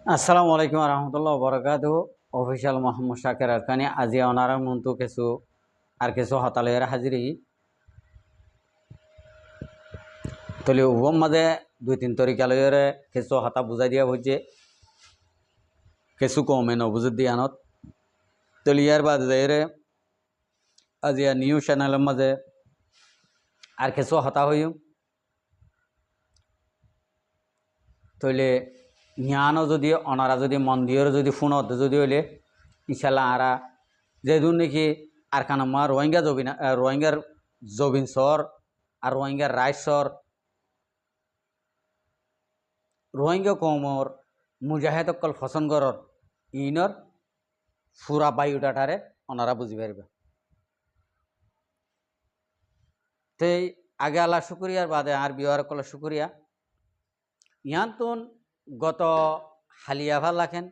আসসালামু আলাইকুম রহমতুল্লাহ বরকাত অফিসিয়াল মোহাম্মদ শাকের আরকানি আজি অনারা মন্তু কিছু আর কিছু হতালয়ের হাজিরি তলি উবম মাঝে দুই তিন তরিকালয়ের কিছু হতা বুঝাই দিয়া হয়েছে কিছু কমে নবুজুর দিয়ানত তলি ইয়ার বাদে আজি নিউজ চ্যানেলের মাঝে আর কিছু হতা হইম তইলে জ্ঞানও যদি অনারা যদি মন্দির যদি ফোনত যদি হইলে ইনশাল্লাহ আরা যেদিন নাকি আর কানামা রোহিঙ্গার জবিন সর আর রোহিঙ্গার রাইট সর রোহিঙ্গা কমর মুজাহেদ অকল ফসনগরর ইনর ফুরা বায়ুডাটারে ওনারা বুঝি পারবে তেই আগে আল্লাহ শুক্রিয়ার বাদে আর বিহার কল শুক্রিয়া ইয়ান্তন গত হালিয়া ভাল লাখেন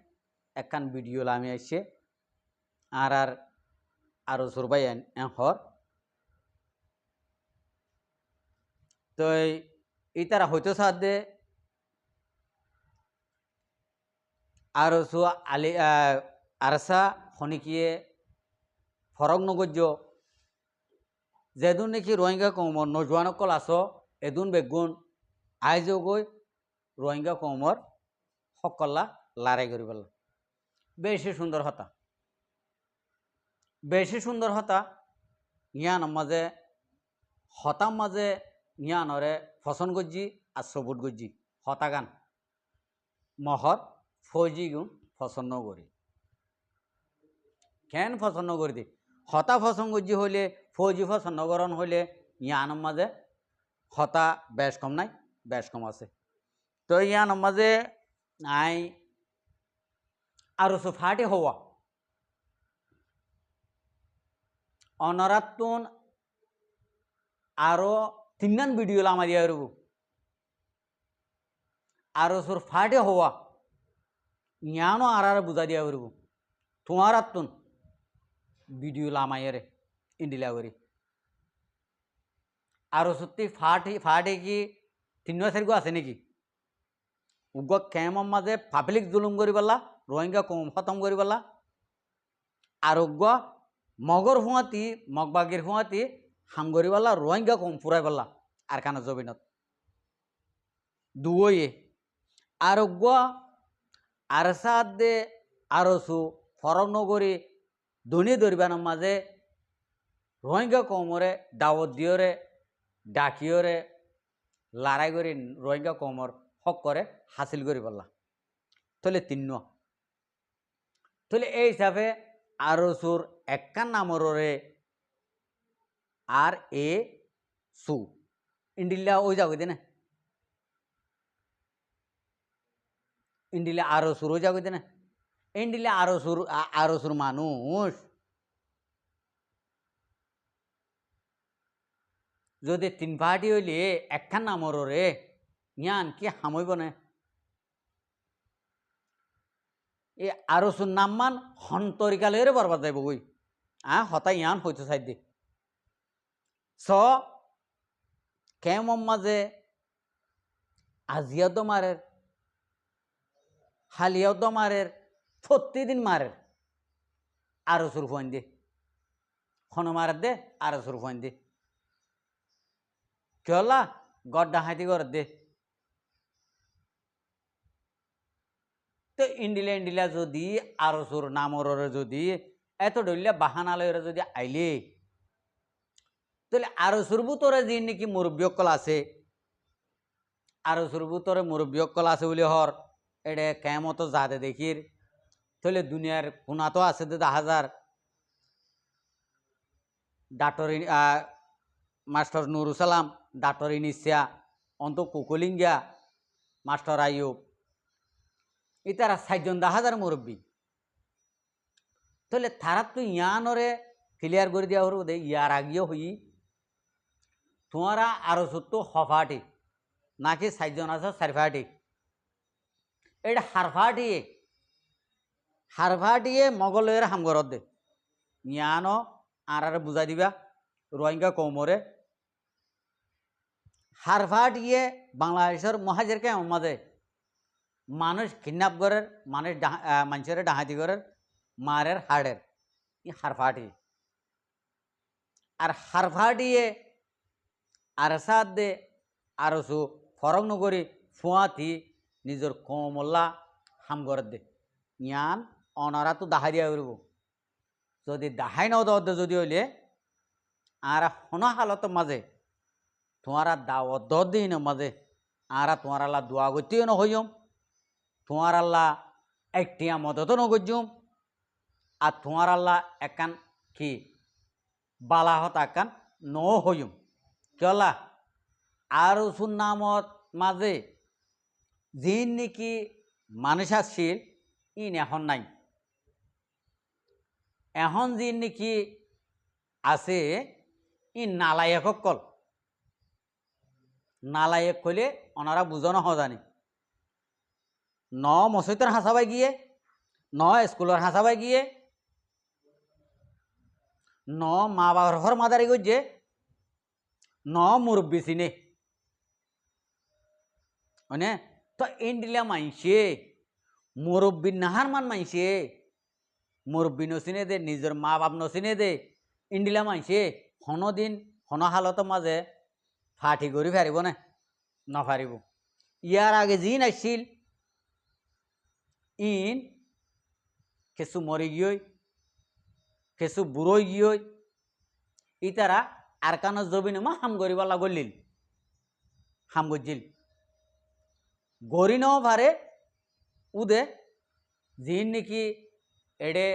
একখান ভিডিও লামি আসছে আর আরো সুরবাই হর তো এই তারা হয়তো সাথে আরো সু আলি আরসা খনিকিয়ে ফরক নগর্য যেদুন নাকি রোহিঙ্গা কমর নজওয়ানকল আস এদুন বেগুন আইজ গই রোহিঙ্গা কমর সকল্লা লড়াই করি পেলাম বেশি সুন্দর হতা ইয়ান মাঝে হতাম মাঝে ইয়ানরে ফসন গজ্জি আর সবুট গজ্জি হতা গান মহর ফৌজি গুণ পছন্দ করি কেন পছন্দ করি দি হতা পছন্দ গজ্জি হইলে ফৌজি পছন্দ করন হইলে ইয়ান মাঝে হতা বেশ কম নাই বেশ কম আছে তো ইয়ান মাঝে আই আরো ফাটে হওয়া অনরাতুন আরো তিনান ভিডিও আমার ইয়া রব আরো সুর ফাটে হওয়া ইয়ানো আর বুঝা দিয়া করব তোমার আত্মন ভিডিও লামাইরে ইন্ডিলা করি আরো সত্যি ফাটে কি তিন চারিগো আছে নাকি উগ কেমন মাঝে পাবলিক জুলুম করি পারলা রোহিঙ্গা কম খতম করি পারলা আর উগ মগর হুঁয়াতি মগবাগির হুঁয়াতি হাম করি পারলা রোহিঙ্গা কম ফুরাই পারলা আর কানা জবিনত দুয়ে আর উগ আর সাদে আরসু ফরক নগরী ধনী দরিবানোর মাঝে রোহিঙ্গা কমরে দাওয়াত দিয়রে ডাকিয়রে লড়াই করি রোহিঙ্গা কমর হক করে হাসিল করি পারলা তাহলে তাহলে এই হিসাবে আরসুর একখান নামরে আর এ সু ইন্ডিল্লা ওই যাবে দিনে ইন্ডিলে আরো সুরও যাবে না ইন্ডিলে আরো সুর মানুষ যদি তিন পাহাড়ি হইলে একখান নামর রে ইয়ান কি হামইব না এ আরো সুর নাম মান হন্তরিকালয়ের বরবাদ যাইব গই হতাই ইয়ান হইতে চাই দে স কেমন মাঝে আজিয়াও তো মারের হালিয়াও তো মারের প্রতিদিন মারের আরো সুর ফোন দে খন মারের দে আরো সুর ফোন দে কেলা গড ডাহাইতি কর দে তো ইন্ডিলা যদি আরো সুর নামর যদি এত ডলিয়া বাহানালয়ের যদি আইলে তাহলে আরো সুর বুতরে যে নাকি মুরব্বীকল আছে আরো সুর বুতরে মুরব্বীকল আছে বলে হর এটা কেমতো যাতে দেখির তাহলে দুনিয়ার কোনা তো আছে তো 10,000 ডাক্তার মাস্টার নুরুসালাম ডাক্তার ইনিসিয়া অন্ত কুকুলিঙ্গা মাস্টার আইয়ুব ইতারা 60,000 মুরব্বী তাহলে তারা তো ইয়ানরে ক্লিয়ার করে দেওয়া হল ইয়ার আগেও হই তোমারা আরো সত্য হফাটি নাকি 60 আছে 4 এটা হারফাটিয়ে মগলের হামগরত দে ইয়ানো আর বুঝাই দিবা রোহিঙ্গা কৌমরে হারফাটিয়ে বাংলাদেশের মহাজের কে মাঝে মানুষ কিডন্যাপ করার, মানুষ মানুষের ডাহাতি করার, মারের হাড়ের ই হারফাটি আর হারফাটিয়ে আর সাদ দে আরো সু ফরক নগরী ফুয়াতি নিজের কমল্লা হাম করে দে ইয়ান অনারা তো দাহারিয়া করব যদি দাহাই নাও দে যদি হইলে আর হন হালত মাঝে তোমারা দাওয়াত দিন মাঝে আর তোমার আল্লাহ দোয়া করতেও ন হইম তোমার আল্লাহ একটিয়া মদত ন গজ্জুম আর তোমার আল্লাহ একান কি বালাহত একান ন হইম কেলা আর সুন্নামত মাঝে যিন নাকি মানুষ আসছিল ইন এখন নাই এখন যিন নাকি আছে ই নালায়ক কল নালায়ক কইলে ওনারা বুঝানো হজানি ন মসজিদের হাসাবাই গিয়ে ন স্কুলের হাসাবাই গিয়ে ন মা বাবার ঘর মাদারি গিয়ে ন মুরব্বী চিনে মানে তো ইন্ডিলা মাইছে মুরব্বী নাহার মান মাইছে মুরব্বী নচিনে দে নিজের মা বাপ নচিনে দে ইন্ডিলা মাইছে হনদিন হন হালতের মাঝে ফাটি করি ফারিব না নফারিব ইয়ার আগে যিন আসছিল ইন কিছু মরি গিয়ে কিছু বুড়ই গিয়ে ইতারা আর কানো জবিনে মা হাম গরিবাল্লা গলিল হাম গজিল গরি ন পারে উদে যিন নাকি এডে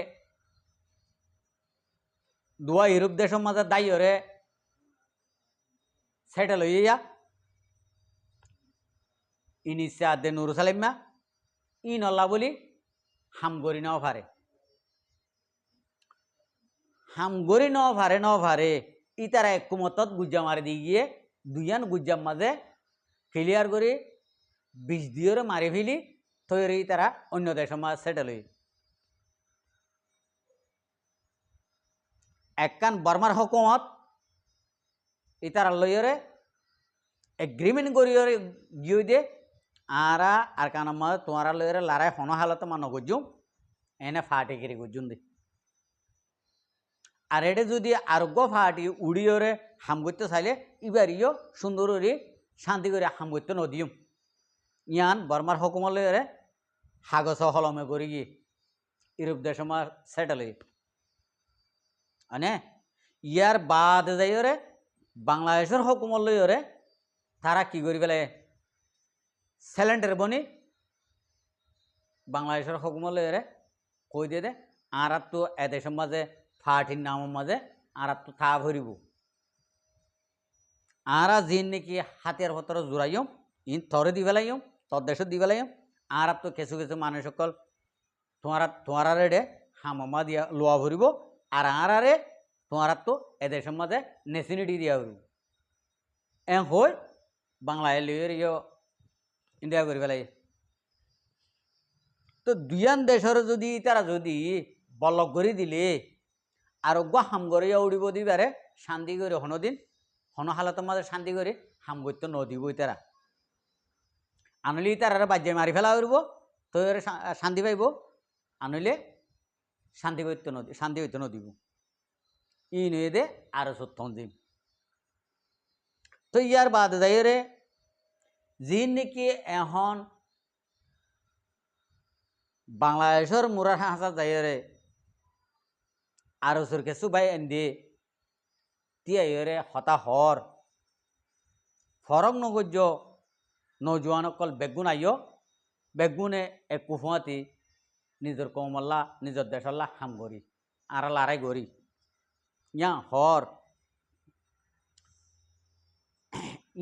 দুয়া ইউরোপ দেশের মাঝে দায়রে সেটেল হইয়া ইনিসে আদে নুর সালিমা ইন অল্লা বলি হাম গরি নাও পারে হাম গরি ন পারে ইতারা এক কুমতত গুজ্জা মারি দিয়ে গিয়ে দুইয়ান গুজ্জার মাঝে ক্লিয়ার করে বিষ দিয়ে মারি ফেলি তৈরি তারা অন্য দেশের মাঝে সেটেল হই একখান বর্মার হকুমত ইতারা লইরে এগ্রিমেন্ট করিয়রে গিয়ে দে আর কানের মাঝে তোমারা লইরে লড়াই হন হালতে মান গজুম এনে ফাটি কিরি গজুম দে আর এটা যদি আরোগ্য ফাটি উড়িয়রে হাম করতে চাইলে ইবারিও সুন্দর শান্তি করে হাম করতে নদিম ইয়ান বর্মার হকুমত লইরে হাগস হলমে করি গিয়ে ইউরোপ দেশের মাঝে সেটেল হই মানে ইয়ার বাদ যাইরে বাংলাদেশের হকুমত লইরে তারা কি করি পেলে সিলিন্ডার বনি বাংলাদেশের হকুমত লইরে কই দিয়ে দে আর তো এদেশের মাঝে ফাটির নামের মাঝে আর তো থা ভরিব আর যিন নাকি হাতিয়ার পত্র জোড়াইম ইন থরে দি পেলাইম তোর দেশে দি পেলাইম আর তো কিছু কিছু মানুষ সকল তোমার রেডে হামামা দিয়া লোয়া ভরিব আর আরে তোমার তো এদেশের মাঝে নেশিনিটি দিয়া ভরিব হই বাংলায় লিয়ে ইন্ডিয়া করি পেলাই তো দুইয়ান দেশের যদি তারা যদি বলক করে দিলে আরোগ্য হাম করিয়া উড়িব দিবারে শান্তি করে হনদিন হন হালতের মাঝে শান্তি করে হাম করতে নদিবই তারা আনলি তারা বাজ্যে মারি ফেলা করব তো শান্তি পাইব আনলে শান্তি হইতে নদিব ই নয়ে দে আরো সত্যন দিন তো ইয়ার বাদ যাইরে যিন নাকি এখন বাংলাদেশের মুরার হাসা যাইরে আরো সরকে সুবাই এনে তিয়াইরে হতাহর ফরক নগজ্য নৌজওয়ান অকল বেগুন আইয় বেগুনে এক কুফুয়াতি নিজের কৌমল্লা নিজের দেশল্লা হাম করি আর লড়াই করি ইয়া হর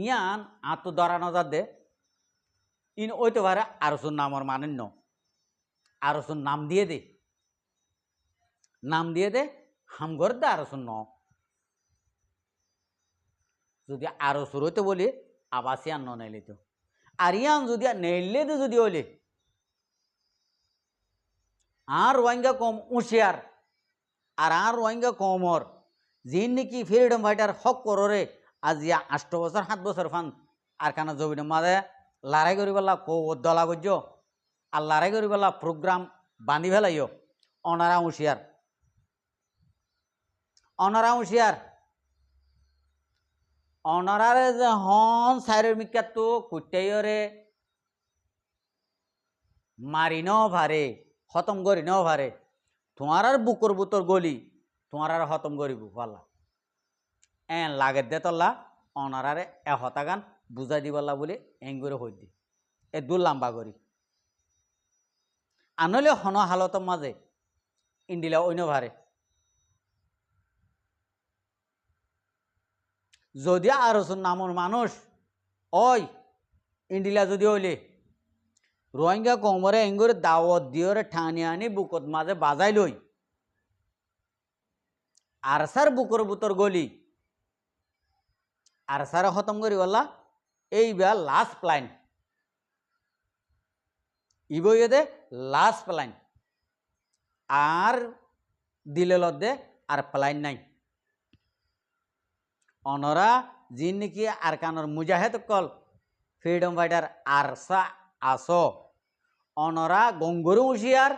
ইয়ান আত্ম ধরা নজর দে ইন ওইতে পারে আরসুর নামর মানেন আরসুর নাম দিয়ে দে হাম ঘর দে আরসুর ন যদি আরসুর হইতে বলি আবাসিয়ান ন নাইলে তো আর ইয়ান যদি নেইলে তো যদি হইলে আর রোহিঙ্গা কম উশিয়ার আর রোহিঙ্গা কমর যিন নাকি ফ্রিডম ফাইটার হক কররে আজ 8 বছর 7 বছর ফান আর কানা জবিনের মাঝে লড়াই করি বললা কো দলা গজ্য আল্লাহরে করি বলা প্রোগ্রাম বান্ধি ফেলাইও অনারা হুঁশিয়ার অনারারে যে হন সাইরের মিকাত তো কুটাইরে মারি ন ভারে খতম করি ন ভারে তোমার আর বুকর বুতর গলি তোমার আর খতম করিব পাল্লা লাগের দে তল্লা অনারারে হতাগান বুঝাই দিবল্লা বলে এং করে হই দি এ দু লাম্বা করি আনলে হন হালতর মাঝে ইন্ডিলা অন্য ভারে যদি আরসুন নামর মানুষ ওই ইন্ডিলা যদি হইলে রোহিঙ্গা কোমরে এঙ্গুরে দাওয়াত দিওরে ঠানি আনি বুকত মাঝে বাজাই লই আর সার বুকর বুতর গলি আর সার খতম করি বললা এই বা লাস্ট প্লাইন ইবইদে লাস্ট প্লাইন আর দিলে লদ্দে আর প্লাইন নাই অনরা যিন নাকি আর কানর মুজাহেদ কল ফ্রিডম ফাইটার আরসা আসো অনরা গঙ্গরু হুঁশিয়ার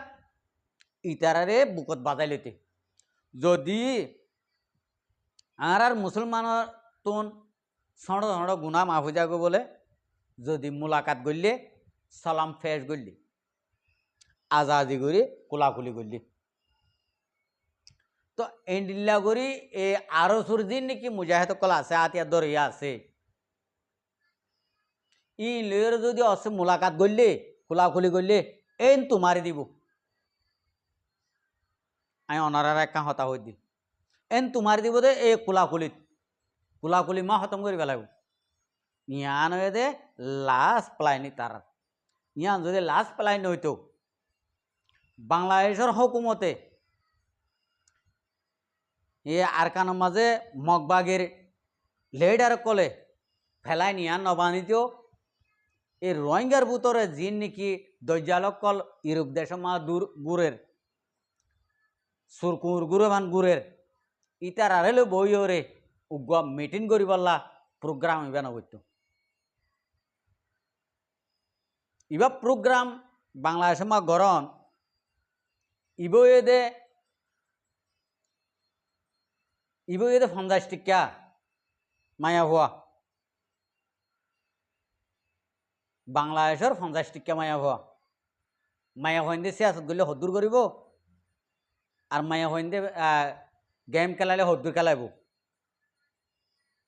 ইতারারে বুকত বাজাই লইতে যদি আর মুসলমানের তুন সড় সড় গুণা মাহফুজাগো বলে যদি মুলাকাত করলে সালাম ফেস করলি আজাদি করি কোলাকুলি করলি তো এন্ডিল্লা করি এ আরো সুরদিন নাকি মুজাহিদ কল আছে আতিয়া দরিয়া আছে ই লয়ের যদি অসে মুলাকাত করলে কোলাকুলি করলে এন তোমারে দিব আমি অনারার একটা হতা হই দিল এন তোমার দিব দে এ কোলাকুলি মা খতম করি পেলাব ইয়ান হয়ে দে লাস্ট প্লাইনি তার ইয়ান যদি লাস্ট প্লাইন হইতো বাংলাদেশের হুকুমতে এ আরকানের মাঝে মগবাগের লেডার কলে ফেলাই নিয়ান নবানিতেও এই রোহিঙ্গার ভিতরে যিন নাকি দজ্জালক কল ইউরোপ দেশ মা দূর গুড়ের সুরকুর গুড়ে মান গুড়ের ইতার আরেলে বইরে উগ্র মিটিং করি পাল্লা প্রোগ্রাম ইবা নবইতো ইবা প্রোগ্রাম বাংলাদেশ মা গরম ইবইদে 50 টিকা মায়া হওয়া বাংলাদেশের 50 টিকা মায়া হইন্দে সিয়াসত গেলে হদ্দুর করিব আর মায়া হইন্দে গেম খেলালে হদ্দুর খেলাইব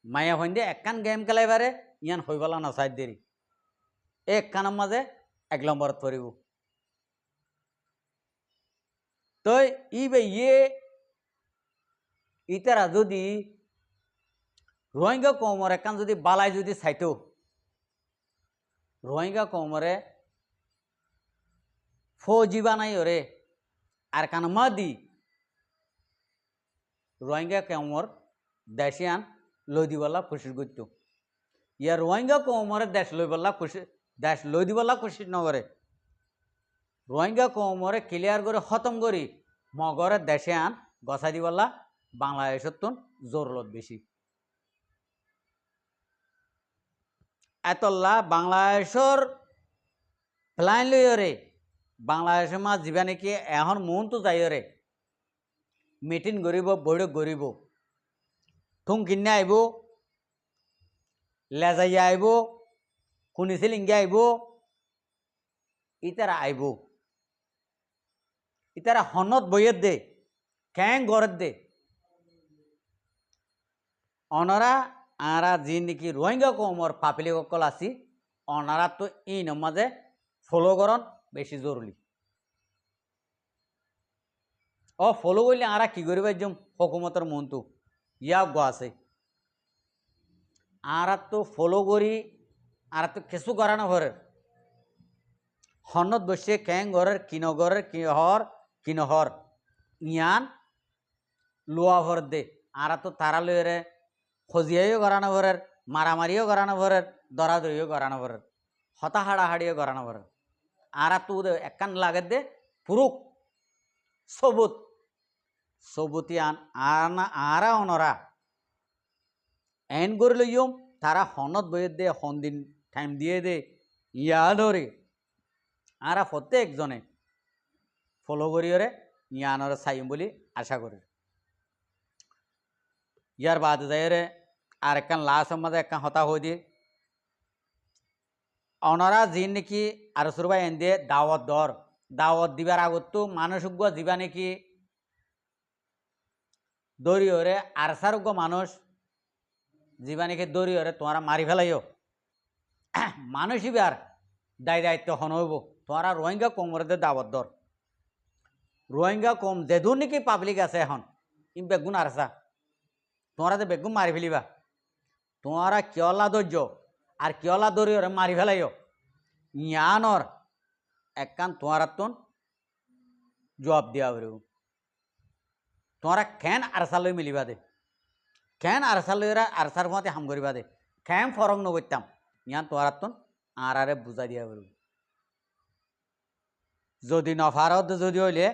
মায়া হইন্দে একখান গেম খেলাইবারে ইয়ান হইবলা নসাই দেরি একখানের মাঝে 1 নম্বরত পড়িব তো ইতারা যদি রোহিঙ্গা কমর একখান যদি বালাই যদি চাইতো রোহিঙ্গা কমরে ফৌজি বানাই ওরে আর কান মাদি রোহিঙ্গা কমর দেশিয়ান লই দিবলা খুশি করত ইয়ার রোহিঙ্গা কমরে দেশ লই বললা খুশি দেশ লই দিবলা খুশি নগরে রোহিঙ্গা কমরে ক্লিয়ার করে খতম করি মগরে দেশে আন গছাই দিবলা বাংলাদেশের তুন জরুরত বেশি এতল্লা বাংলাদেশের প্লাইন লইরে বাংলাদেশের মা যা নাকি এখন মন তো যাইরে মিটিং করিব বৈঠক করিব ঠুং কিনে আইব লেজাইয়া আইব খুনিছিলিঙ্গে আইব ইতারা আইব ইতারা হনত বইয়ের দে ক্যাং গড়ের দে অনরা আরা যে নাকি রোহিঙ্গা কমর পাপিলি সকল আছি অনারা তো এই মাঝে ফলো করন বেশি জরুরি ফলো করলে আরা কি করিব একদম হকুমতের মন্তু ইয়া গ আছে আরা তো ফলো করি আর তো কিছু করানো ঘরের হনত বসে ক্যাং ঘরের কিনহর ইয়ান লোয়া ভর দে আরা তো তারা লইরে খজিয়াইও করানো ঘরের মারামারিও করানো ঘরের দরাদরিও করানো ঘরের হতা হাড়াহাড়িও করানো ঘরের আরা তো একখান লাগে দে পুরুক সবুতি আরা অনরা এন করে লইম তারা হনত বইয়ের দে হন দিন টাইম দিয়ে দে ইয়া ধরে আরা প্রত্যেকজনে ফলো করিওরে ইয়ানরে চাইম বলে আশা করি। ইয়ার বাদ যাইরে আর একখান লাস্টের মাঝে একখান হতা হয়ে দিয়ে অনারা যিন নাকি আর সুরবাই এন দিয়ে দাওয়াত দিবার আগত মানুষ দিবা নাকি দরিয়রে আর সারোগ্য মানুষ যিবা নাকি দরিয়রে তোমারা মারি ফেলাইও মানুষ ইবার দায়িত্ব হন হইব তোমারা রোহিঙ্গা কোমরে দাওয়াত দর রোহিঙ্গা কম যেদূর নাকি পাবলিক আছে এখন ইম বেগুন আরসা তোমরা তো বেগুন মারি ফেলিবা তোমরা কিয়লা ধৈর্য আর কিয়লা দরিয়রে মারি ফেলাইও ইয়ানর একখান তোমার জবাব দিয়া বেরো তোমরা খেন আরসা লই মিলিবা দে খেন আরসা লইরা আরসার মতে হাম করিবা দে খেম ফরং নবইতাম ইয়ান তোর আরে বুঝা দিয়া বেরো যদি নফারত যদি হইলে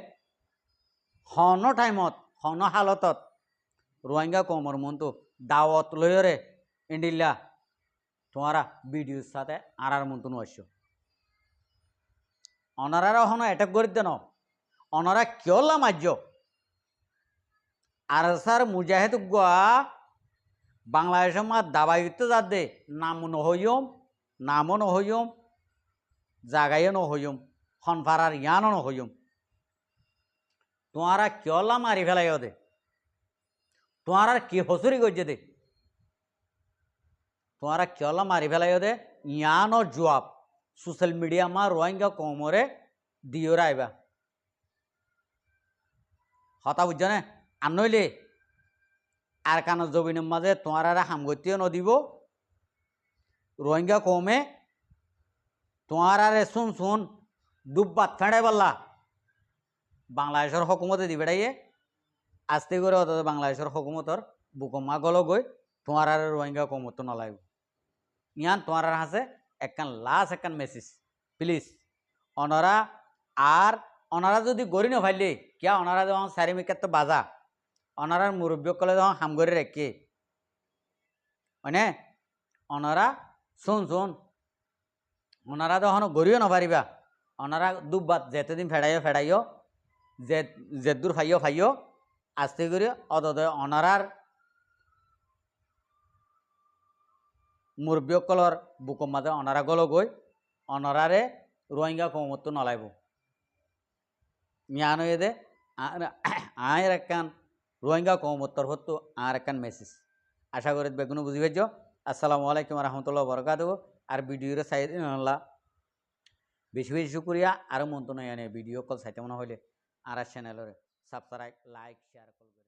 হন টাইমত হন হালতত রোহিঙ্গা কমর মনতো দাওয়াত লইরে ইন্ডিল্লা তোমারা ভিডিওর সাথে আর মন্তন আসছো অনারা হন অ্যাটাক করে দেন অনারা কিয়লা মার্য আর স্যার মুজাহিদ গোয়া বাংলাদেশের মা দাবাইতে যা দে নামও নহইম জাগাইও নহইম হনফারার ইয়ানও নহইম তোমারা কিয়লা মারি ফেলাই দে তোমার কি হসুরি গজ্জে দে তোমারা কিয়লা মারি ফেলাই দে ইয়ানোর জবাব সোশ্যাল মিডিয়া মা রোহিঙ্গা কোমরে দিও রাইবা হতা বুঝছ না আর নইলে আর কানো জমিনের মাঝে তোমার হামগতিও নদিব রোহিঙ্গা কমে তোমার শুন ডুববাত ফেড়াই পারলা বাংলাদেশের হকুমতে দিবেড়াইয়ে আস্তে করে অত বাংলাদেশের হকুমতর বুকমা গল গই তোমার রোহিঙ্গা কমত নলাইব ইয়ান তোমার হাসে একখান লাস্ট একখান মেসেজ প্লিজ অনারা যদি গড়ি নফাইলে কিয়া অনারা যখন চারিমিকাত বাজা অনারার মুরব্বী কলে যখন হাম করে রেখে মানে অনারা শুন ওনারা যখন গড়িও নপারিবা ওনারা দুবাত যেতেদিন ফেড়াইও যে দূর ফাইও আস্তে করে অদয় অনারার মুরব্বীসকলর বুকম মাঝে অনারা গল গই অনারারে রোহিঙ্গা কমত নলাইব মিয়ানো দে আয়ের একখান রোহিঙ্গা কমতর হতো আর একখান মেসেজ আশা করি বেগুনো বুঝি পাইছ। আসসালামু আলাইকুম রহমতুল্লাহ বরকাত আর ভিডিওর চাই বেশি শুক্রিয়া আর মন্তব্য ভিডিও কল চাইতে মনে হইলে আর চ্যানেলের সাবস্ক্রাইব লাইক শেয়ার করবে।